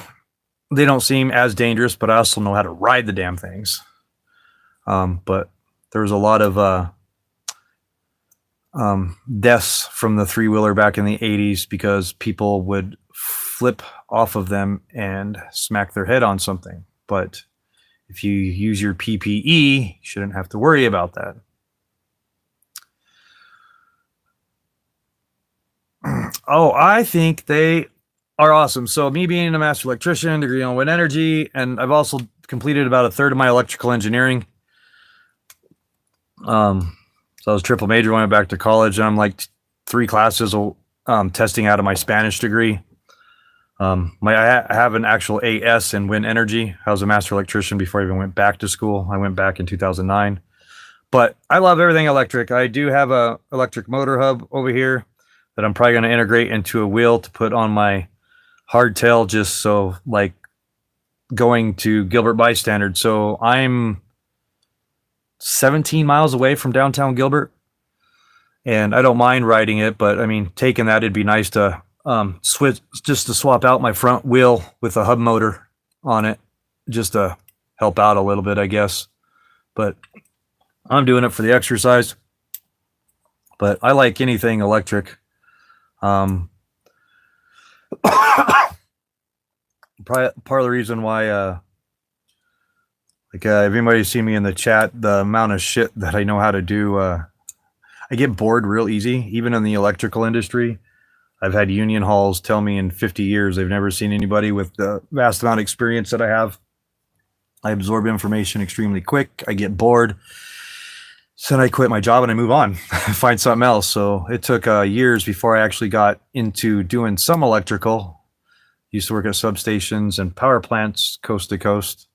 they don't seem as dangerous, but I also know how to ride the damn things. But there was a lot of deaths from the three-wheeler back in the 80s because people would flip off of them and smack their head on something. But if you use your PPE, you shouldn't have to worry about that. Oh, I think they are awesome. So me being a master electrician, degree on wind energy, and I've also completed about a third of my electrical engineering. So I was triple major when I went back to college, and I'm like 3 classes testing out of my Spanish degree. I have an actual AS in wind energy. I was a master electrician before I even went back to school. I went back in 2009. But I love everything electric. I do have a electric motor hub over here that I'm probably going to integrate into a wheel to put on my hardtail, just so like going to Gilbert Bystander. So I'm 17 miles away from downtown Gilbert, and I don't mind riding it, but I mean, taking that, it'd be nice to swap out my front wheel with a hub motor on it, just to help out a little bit, I guess. But I'm doing it for the exercise. But I like anything electric. Probably part of the reason why, if anybody's seen me in the chat, the amount of shit that I know how to do, I get bored real easy, even in the electrical industry. I've had union halls tell me in 50 years they've never seen anybody with the vast amount of experience that I have. I absorb information extremely quick. I get bored. So then I quit my job and I move on, find something else. So it took years before I actually got into doing some electrical. Used to work at substations and power plants coast to coast.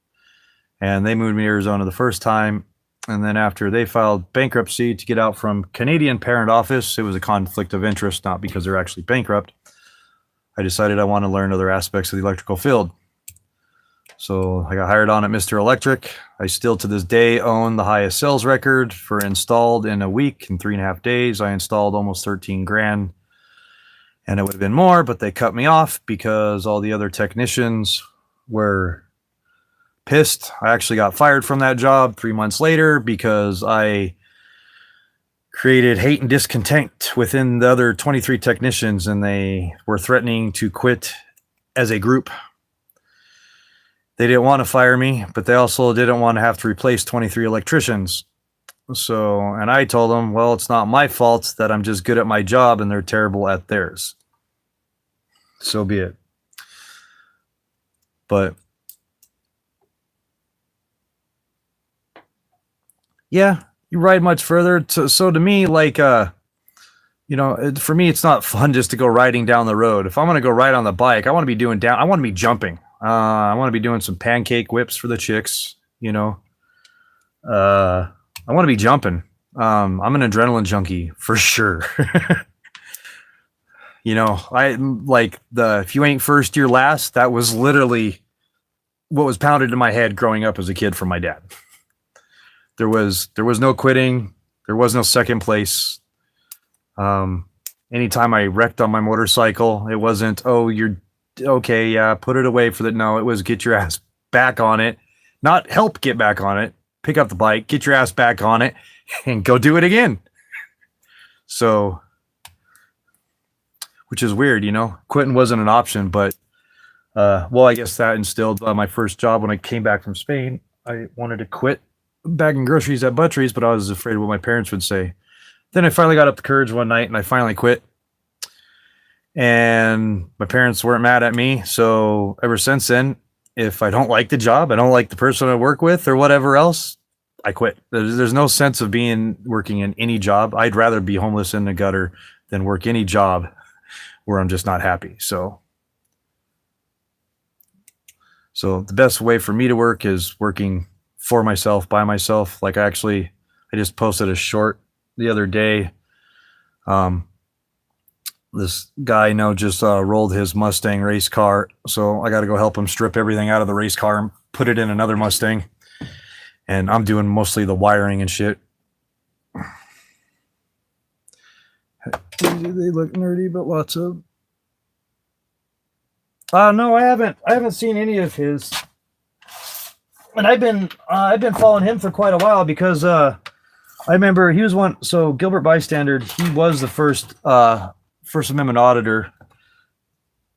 And they moved me to Arizona the first time. And then after they filed bankruptcy to get out from Canadian parent office, it was a conflict of interest, not because they're actually bankrupt. I decided I want to learn other aspects of the electrical field. So I got hired on at Mr. Electric. I still to this day own the highest sales record for installed in a week. In 3.5 days, I installed almost 13 grand. And it would have been more, but they cut me off because all the other technicians were pissed. I actually got fired from that job 3 months later because I created hate and discontent within the other 23 technicians, and they were threatening to quit as a group. They didn't want to fire me, but they also didn't want to have to replace 23 electricians. So, and I told them, well, it's not my fault that I'm just good at my job and they're terrible at theirs. So be it. But yeah, you ride much further. So to me, like, for me, it's not fun just to go riding down the road. If I'm going to go ride on the bike, I want to be I want to be jumping. I want to be doing some pancake whips for the chicks, I want to be jumping. I'm an adrenaline junkie for sure. I like if you ain't first, you're last. That was literally what was pounded in my head growing up as a kid from my dad. There was no quitting. There was no second place. Anytime I wrecked on my motorcycle, it wasn't, oh, you're okay, yeah, put it away for the, no, it was get your ass back on it, not help get back on it, pick up the bike, get your ass back on it, and go do it again. So, which is weird, quitting wasn't an option, but, I guess that instilled my first job when I came back from Spain. I wanted to quit bagging groceries at Buttery's, but I was afraid of what my parents would say. Then I finally got up the courage one night and I finally quit. And my parents weren't mad at me. So ever since then, if I don't like the job, I don't like the person I work with or whatever else, I quit. There's no sense of working in any job. I'd rather be homeless in the gutter than work any job where I'm just not happy. So the best way for me to work is working for myself, by myself. Like I just posted a short the other day. This guy I know just rolled his Mustang race car, so I got to go help him strip everything out of the race car and put it in another Mustang. And I'm doing mostly the wiring and shit. They look nerdy, but lots of. No, I haven't seen any of his. And I've been following him for quite a while because I remember he was one. So Gilbert Bystander, he was the first First Amendment auditor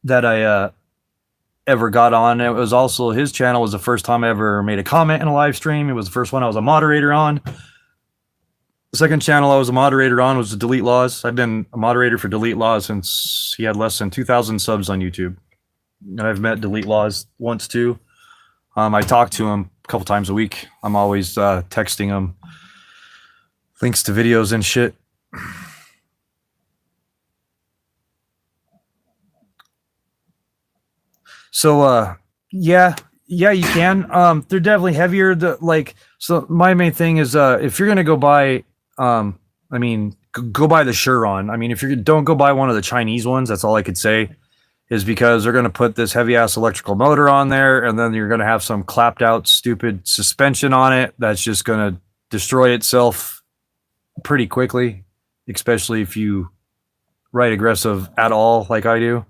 that I ever got on. It was also his channel was the first time I ever made a comment in a live stream. It was the first one I was a moderator on. The second channel I was a moderator on was Delete Laws. I've been a moderator for Delete Laws since he had less than 2,000 subs on YouTube. And I've met Delete Laws once too. I talk to him a couple times a week. I'm always texting him links to videos and shit. So yeah, you can. They're definitely heavier. So my main thing is if you're gonna go buy I mean go buy the Chiron. I mean if you don't go buy one of the Chinese ones, that's all I could say, is because they're gonna put this heavy ass electrical motor on there, and then you're gonna have some clapped out stupid suspension on it that's just gonna destroy itself pretty quickly, especially if you ride aggressive at all like I do.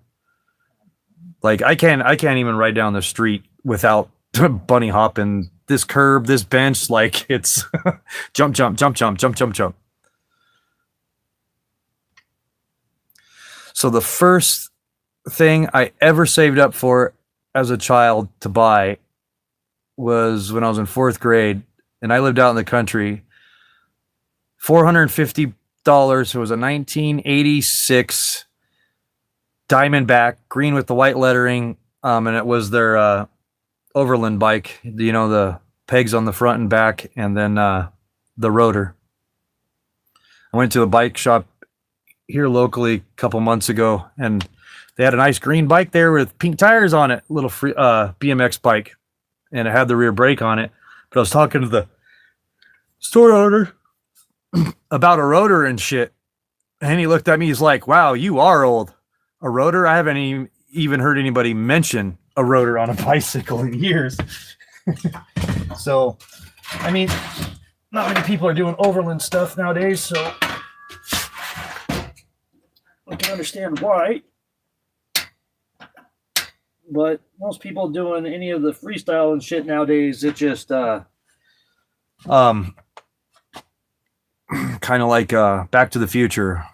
Like I can't even ride down the street without bunny hopping this curb, this bench, like it's jump, jump, jump, jump, jump, jump, jump. So the first thing I ever saved up for as a child to buy was when I was in 4th grade and I lived out in the country. $450. It was a 1986 Diamondback, green with the white lettering, and it was their Overland bike. You know, the pegs on the front and back, and then the rotor. I went to a bike shop here locally a couple months ago, and they had a nice green bike there with pink tires on it, little free BMX bike, and it had the rear brake on it. But I was talking to the store owner about a rotor and shit, and he looked at me. He's like, "Wow, you are old. A rotor? I haven't even heard anybody mention a rotor on a bicycle in years." So, I mean, not many people are doing overland stuff nowadays, so I can understand why. But most people doing any of the freestyle and shit nowadays, it just kind of like Back to the Future.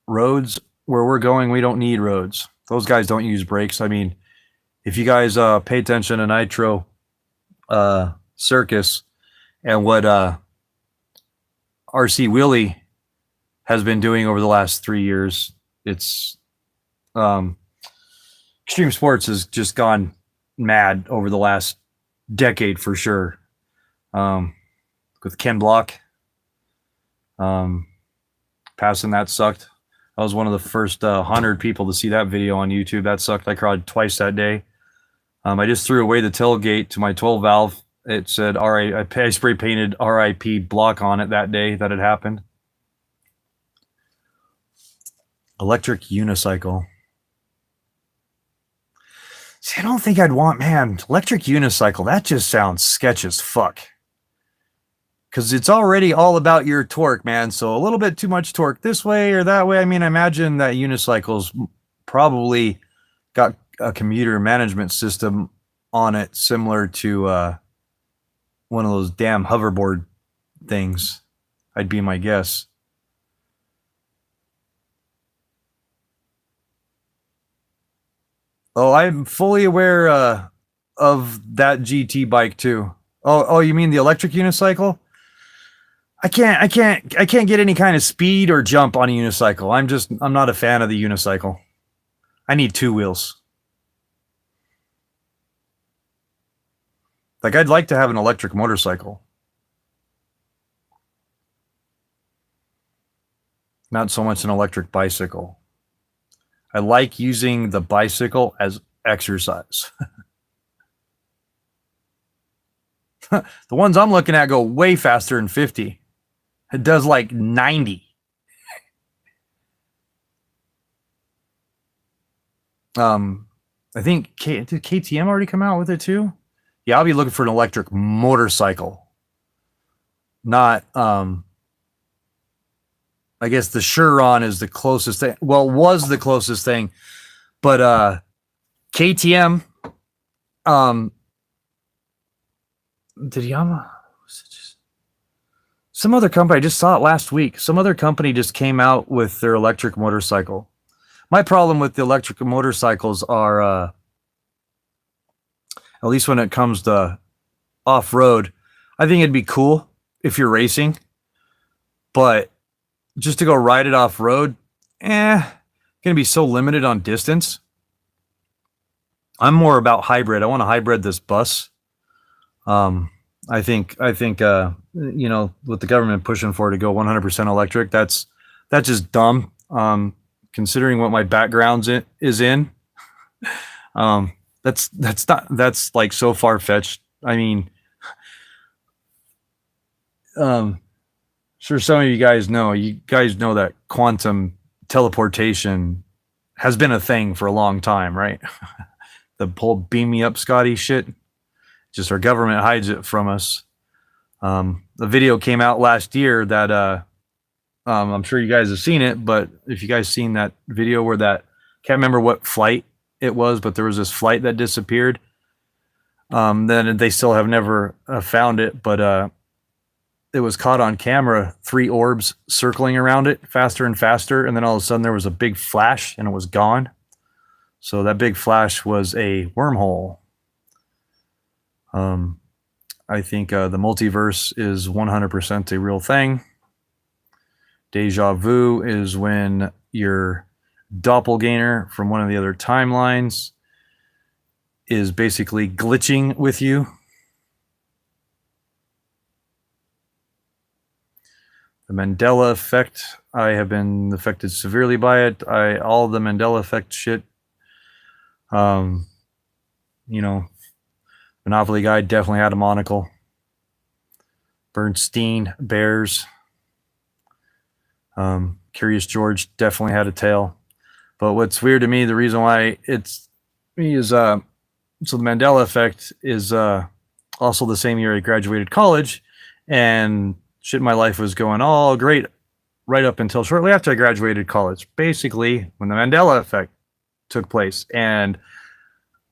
Roads where we're going, we don't need roads. Those guys don't use brakes. I mean, if you guys pay attention to Nitro Circus and what RC Willie has been doing over the last 3 years, it's extreme sports has just gone mad over the last decade for sure. With Ken Block passing, that sucked. I was one of the first 100 people to see that video on YouTube. That sucked. I cried twice that day. I just threw away the tailgate to my 12 valve. It said I spray painted RIP Block on it that day that it happened. Electric unicycle. See, I don't think I'd want, man, electric unicycle. That just sounds sketch as fuck. Because it's already all about your torque, man. So a little bit too much torque this way or that way. I mean, I imagine that unicycles probably got a commuter management system on it similar to one of those damn hoverboard things. I'd be my guess. Oh, I'm fully aware of that GT bike too. Oh, you mean the electric unicycle? I can't get any kind of speed or jump on a unicycle. I'm not a fan of the unicycle. I need 2 wheels. Like, I'd like to have an electric motorcycle. Not so much an electric bicycle. I like using the bicycle as exercise. The ones I'm looking at go way faster than 50. It does like 90. I think did KTM already come out with it too? Yeah, I'll be looking for an electric motorcycle. Not I guess the Chiron is the closest thing. Well, was the closest thing. But KTM did Yamaha some other company, I just saw it last week. Some other company just came out with their electric motorcycle. My problem with the electric motorcycles are, at least when it comes to off-road, I think it'd be cool if you're racing, but just to go ride it off-road, gonna be so limited on distance. I'm more about hybrid. I want to hybrid this bus. I think, you know, with the government pushing for it to go 100% electric, that's just dumb. Considering what my background is in, that's like so far fetched. I mean, sure, some of you guys know that quantum teleportation has been a thing for a long time, right? The whole beam me up Scotty shit. Just our government hides it from us. The video came out last year that I'm sure you guys have seen it, but if you guys seen that video where that, can't remember what flight it was, but there was this flight that disappeared. Then they still have never found it, but it was caught on camera, 3 orbs circling around it faster and faster, and then all of a sudden there was a big flash and it was gone. So that big flash was a wormhole. I think the multiverse is 100% a real thing. Deja vu is when your doppelganger from one of the other timelines is basically glitching with you. The Mandela effect, I have been affected severely by it. All the Mandela effect shit, you know, Monopoly guy definitely had a monocle. Bernstein Bears. Curious George definitely had a tail. But what's weird to me, the reason why it's me is so the Mandela effect is also the same year I graduated college, and shit in my life was going all great right up until shortly after I graduated college. Basically, when the Mandela effect took place, and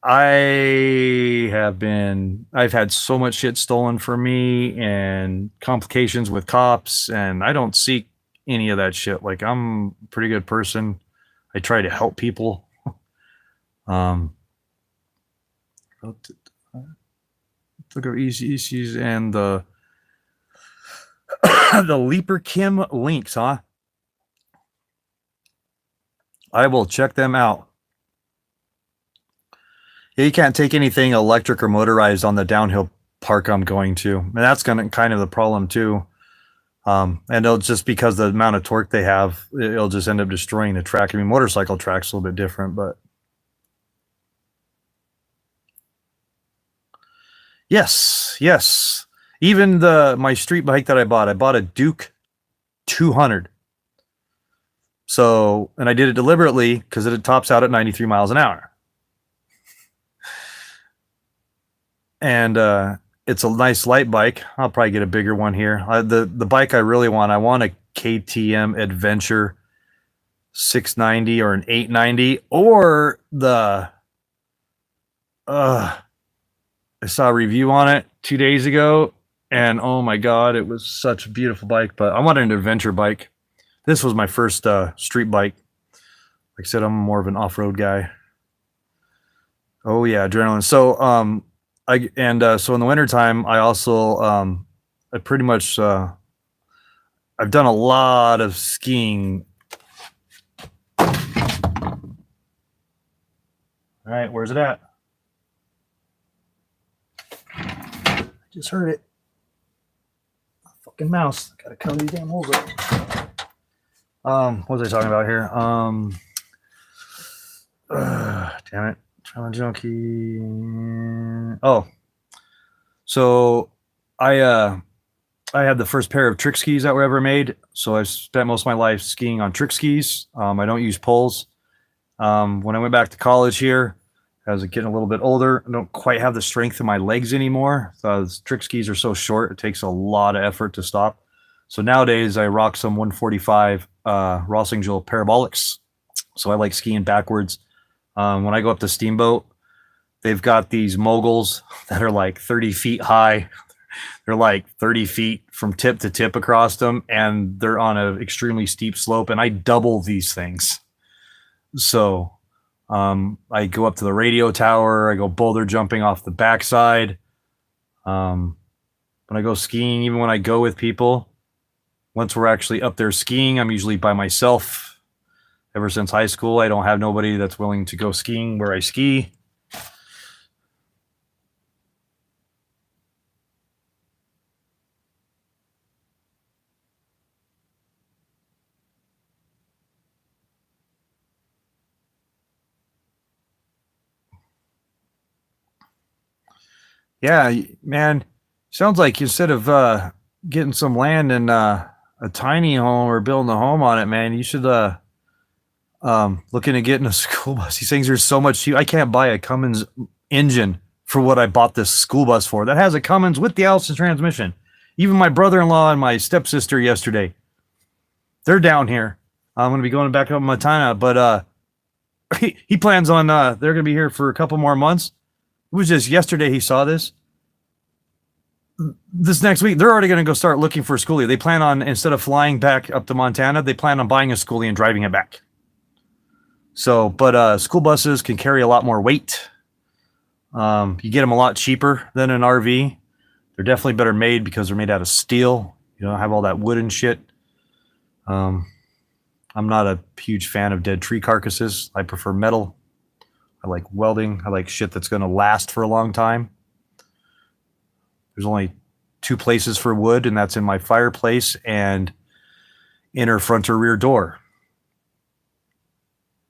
I've had so much shit stolen from me and complications with cops, and I don't seek any of that shit. Like, I'm a pretty good person. I try to help people. Look at issues and the the Leaper Kim links, huh? I will check them out. Yeah, you can't take anything electric or motorized on the downhill park I'm going to. And that's kind of the problem too. And it'll just, because the amount of torque they have, it'll just end up destroying the track. I mean, motorcycle track's a little bit different, but yes. Even my street bike that I bought a Duke 200. So, and I did it deliberately because it tops out at 93 miles an hour. And it's a nice light bike. I'll probably get a bigger one here. The bike I really want, I want a KTM Adventure 690 or an 890, or I saw a review on it 2 days ago, and oh my god, it was such a beautiful bike. But I wanted an adventure bike. This was my first street bike. Like I said, I'm more of an off-road guy. Oh yeah, adrenaline. So so in the wintertime, I also I pretty much I've done a lot of skiing. All right, where's it at? I just heard it. Fucking mouse. Gotta cover these damn holes up. What was I talking about here? Damn it. Challenge Junkie. Oh, so I had the first pair of trick skis that were ever made. So I spent most of my life skiing on trick skis. I don't use poles. When I went back to college here, as I was getting a little bit older, I don't quite have the strength in my legs anymore. Trick skis are so short, it takes a lot of effort to stop. So nowadays I rock some 145 Rossignol parabolics. So I like skiing backwards. When I go up to Steamboat, they've got these moguls that are like 30 feet high. They're like 30 feet from tip to tip across them, and they're on an extremely steep slope. And I double these things. So I go up to the radio tower. I go boulder jumping off the backside. When I go skiing, even when I go with people, once we're actually up there skiing, I'm usually by myself. Ever since high school, I don't have nobody that's willing to go skiing where I ski. Yeah, man. Sounds like instead of getting some land and a tiny home or building a home on it, man, you should look into getting a school bus. These things are so much cheap. I can't buy a Cummins engine for what I bought this school bus for. That has a Cummins with the Allison transmission. Even my brother-in-law and my stepsister yesterday, they're down here. I'm going to be going back up in Montana, but he plans on they're going to be here for a couple more months. It was just yesterday he saw this. This next week, they're already going to go start looking for a schoolie. They plan on, instead of flying back up to Montana, they plan on buying a schoolie and driving it back. So, but school buses can carry a lot more weight. You get them a lot cheaper than an RV. They're definitely better made because they're made out of steel. You don't have all that wood and shit. I'm not a huge fan of dead tree carcasses. I prefer metal. I like welding. I like shit that's going to last for a long time. There's only 2 places for wood, and that's in my fireplace and inner front or rear door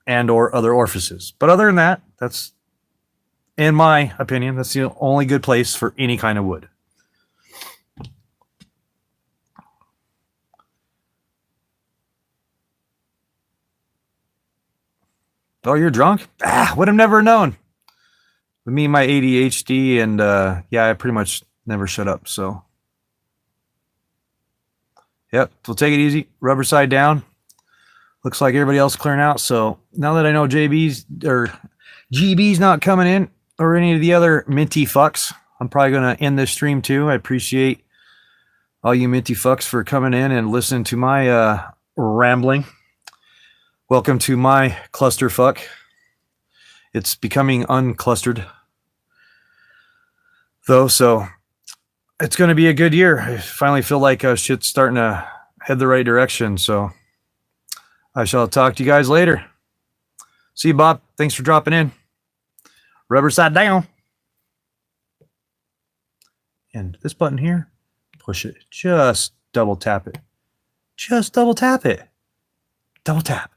and or other orifices. But other than that, that's, in my opinion, that's the only good place for any kind of wood. Oh, you're drunk? Would have never known. With me and my ADHD, and yeah, I pretty much never shut up. So, yep, we'll take it easy. Rubber side down. Looks like everybody else clearing out. So now that I know JB's or GB's not coming in, or any of the other minty fucks, I'm probably going to end this stream too. I appreciate all you minty fucks for coming in and listening to my rambling. Welcome to my clusterfuck. It's becoming unclustered, though, so it's going to be a good year. I finally feel like shit's starting to head the right direction, so I shall talk to you guys later. See you, Bob. Thanks for dropping in. Rubber side down. And this button here, push it. Just double tap it. Just double tap it. Double tap.